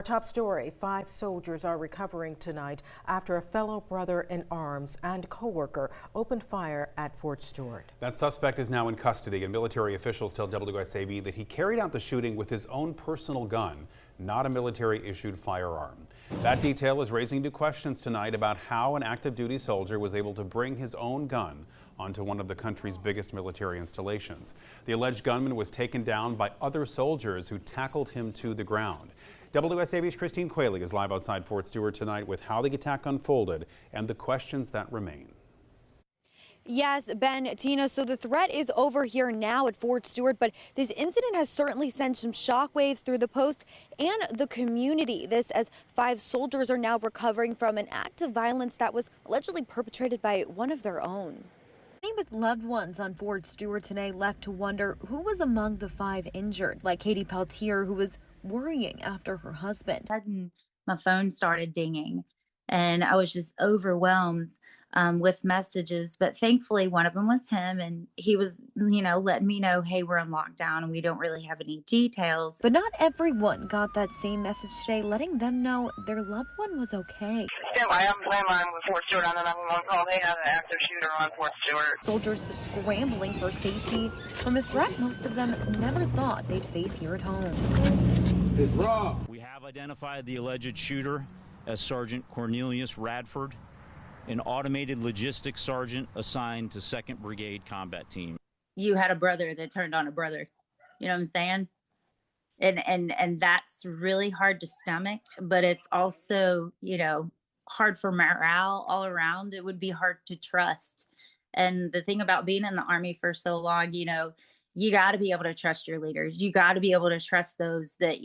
Top story, 5 soldiers are recovering tonight after a fellow brother in arms and co-worker opened fire at Fort Stewart. That suspect is now in custody, and military officials tell WSAV that he carried out the shooting with his own personal gun, not a military-issued firearm. That detail is raising new questions tonight about how an active duty soldier was able to bring his own gun onto one of the country's biggest military installations. The alleged gunman was taken down by other soldiers who tackled him to the ground. WSAV's Christine Quayle is live outside Fort Stewart tonight with how the attack unfolded and the questions that remain. Yes, Ben, Tina, so the threat is over here now at Fort Stewart, but this incident has certainly sent some shockwaves through the Post and the community. This as 5 soldiers are now recovering from an act of violence that was allegedly perpetrated by one of their own. Many with loved ones on Fort Stewart today left to wonder who was among the 5 injured, like Katie Peltier, who was worrying after her husband. My phone started dinging and I was just overwhelmed with messages, but thankfully one of them was him, and he was, letting me know, hey, we're in lockdown and we don't really have any details. But not everyone got that same message today, letting them know their loved one was okay. I am landline with Fort Stewart on the 911 call. They have an active shooter on Fort Stewart. Soldiers scrambling for safety from a threat most of them never thought they'd face here at home. We have identified the alleged shooter as Sergeant Cornelius Radford, an automated logistics sergeant assigned to 2nd Brigade Combat Team. You had a brother that turned on a brother. You know what I'm saying? And that's really hard to stomach, but it's also, hard for morale all around. It would be hard to trust. And the thing about being in the Army for so long, you got to be able to trust your leaders. You got to be able to trust those that,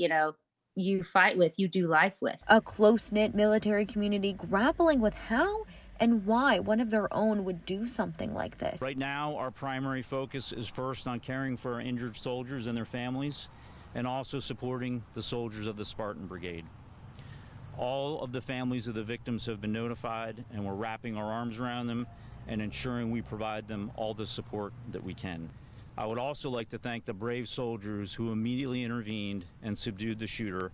you fight with, you do life with. A close-knit military community grappling with how and why one of their own would do something like this. Right now, our primary focus is first on caring for our injured soldiers and their families, and also supporting the soldiers of the Spartan Brigade. All of the families of the victims have been notified, and we're wrapping our arms around them and ensuring we provide them all the support that we can. I would also like to thank the brave soldiers who immediately intervened and subdued the shooter.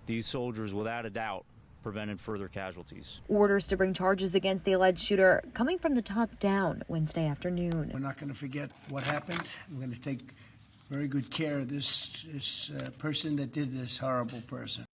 These soldiers, without a doubt, prevented further casualties. Orders to bring charges against the alleged shooter coming from the top down Wednesday afternoon. We're not going to forget what happened. We're going to take very good care of this person that did this horrible person.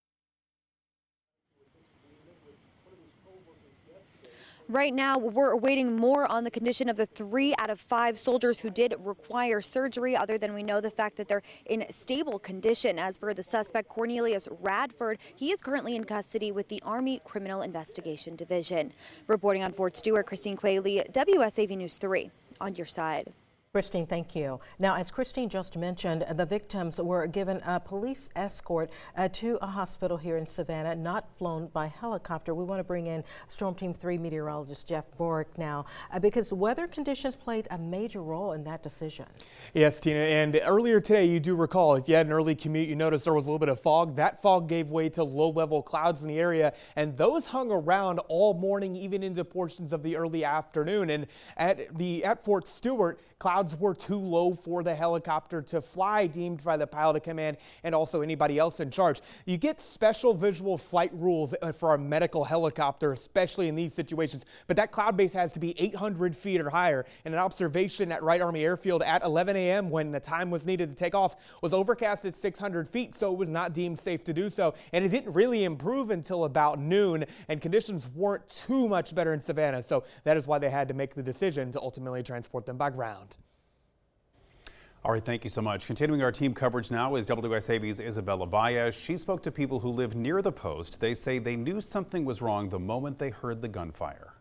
Right now, we're awaiting more on the condition of the 3 out of 5 soldiers who did require surgery, other than we know the fact that they're in stable condition. As for the suspect, Cornelius Radford, he is currently in custody with the Army Criminal Investigation Division. Reporting on Fort Stewart, Christine Quayle, WSAV News 3, on your side. Christine, thank you. Now, as Christine just mentioned, the victims were given a police escort to a hospital here in Savannah, not flown by helicopter. We want to bring in Storm Team 3 meteorologist Jeff Borick now, because weather conditions played a major role in that decision. Yes, Tina, and earlier today, you do recall, if you had an early commute, you noticed there was a little bit of fog. That fog gave way to low-level clouds in the area, and those hung around all morning, even into portions of the early afternoon. And at Fort Stewart, clouds were too low for the helicopter to fly, deemed by the pilot of command and also anybody else in charge. You get special visual flight rules for a medical helicopter, especially in these situations, but that cloud base has to be 800 feet or higher. And an observation at Wright Army Airfield at 11 a.m. when the time was needed to take off was overcast at 600 feet, so it was not deemed safe to do so. And it didn't really improve until about noon, and conditions weren't too much better in Savannah, so that is why they had to make the decision to ultimately transport them by ground. All right, thank you so much. Continuing our team coverage now is WSAV's Isabella Baez. She spoke to people who live near the post. They say they knew something was wrong the moment they heard the gunfire.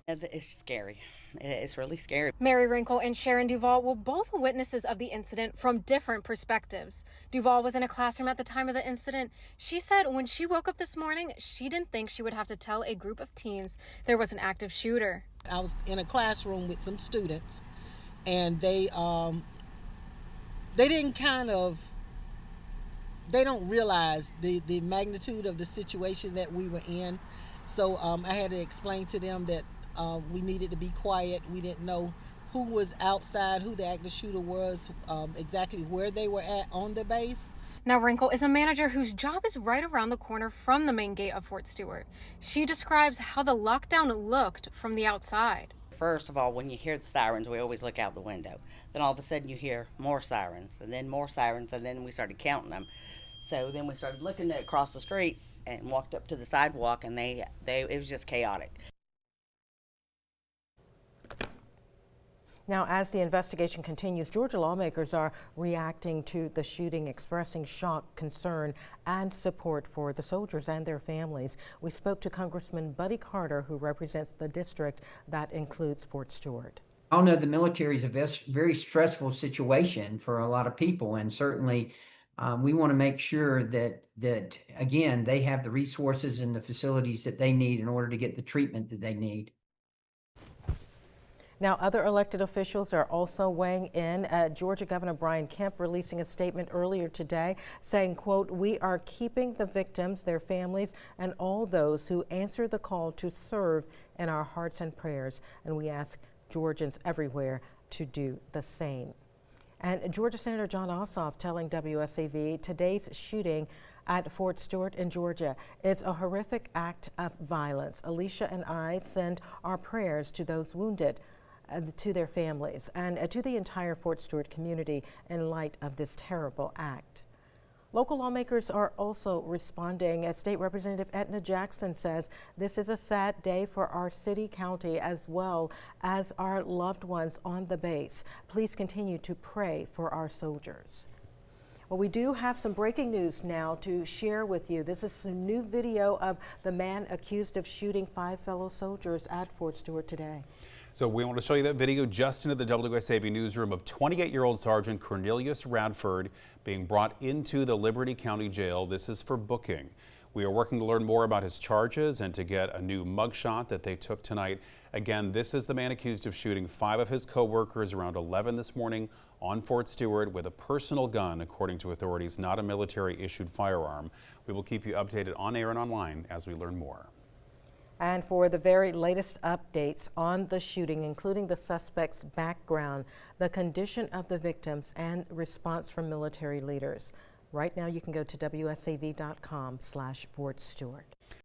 It's scary. It's really scary. Mary Wrinkle and Sharon Duvall were both witnesses of the incident from different perspectives. Duvall was in a classroom at the time of the incident. She said when she woke up this morning, she didn't think she would have to tell a group of teens there was an active shooter. I was in a classroom with some students, and they don't realize the magnitude of the situation that we were in. So I had to explain to them that we needed to be quiet. We didn't know who was outside, who the active shooter was, exactly where they were at on the base. Now, Wrinkle is a manager whose job is right around the corner from the main gate of Fort Stewart. She describes how the lockdown looked from the outside. First of all, when you hear the sirens, we always look out the window. Then all of a sudden you hear more sirens, and then more sirens, and then we started counting them. So then we started looking across the street and walked up to the sidewalk, and it was just chaotic. Now, as the investigation continues, Georgia lawmakers are reacting to the shooting, expressing shock, concern, and support for the soldiers and their families. We spoke to Congressman Buddy Carter, who represents the district that includes Fort Stewart. I know the military is a very stressful situation for a lot of people, and certainly we want to make sure that again, they have the resources and the facilities that they need in order to get the treatment that they need. Now, other elected officials are also weighing in. Georgia Governor Brian Kemp releasing a statement earlier today saying, quote, "We are keeping the victims, their families, and all those who answer the call to serve in our hearts and prayers. And we ask Georgians everywhere to do the same." And Georgia Senator John Ossoff telling WSAV today's shooting at Fort Stewart in Georgia is a horrific act of violence. Alicia and I send our prayers to those wounded, to their families, and to the entire Fort Stewart community in light of this terrible act. Local lawmakers are also responding. As State Representative Etna Jackson says, this is a sad day for our city, county, as well as our loved ones on the base. Please continue to pray for our soldiers. Well, we do have some breaking news now to share with you. This is some new video of the man accused of shooting 5 fellow soldiers at Fort Stewart today. So we want to show you that video just into the WSAV newsroom of 28-year-old Sergeant Cornelius Radford being brought into the Liberty County Jail. This is for booking. We are working to learn more about his charges and to get a new mugshot that they took tonight. Again, this is the man accused of shooting 5 of his co-workers around 11 this morning on Fort Stewart with a personal gun, according to authorities, not a military-issued firearm. We will keep you updated on air and online as we learn more. And for the very latest updates on the shooting, including the suspect's background, the condition of the victims, and response from military leaders, right now you can go to WSAV.com/Fort Stewart.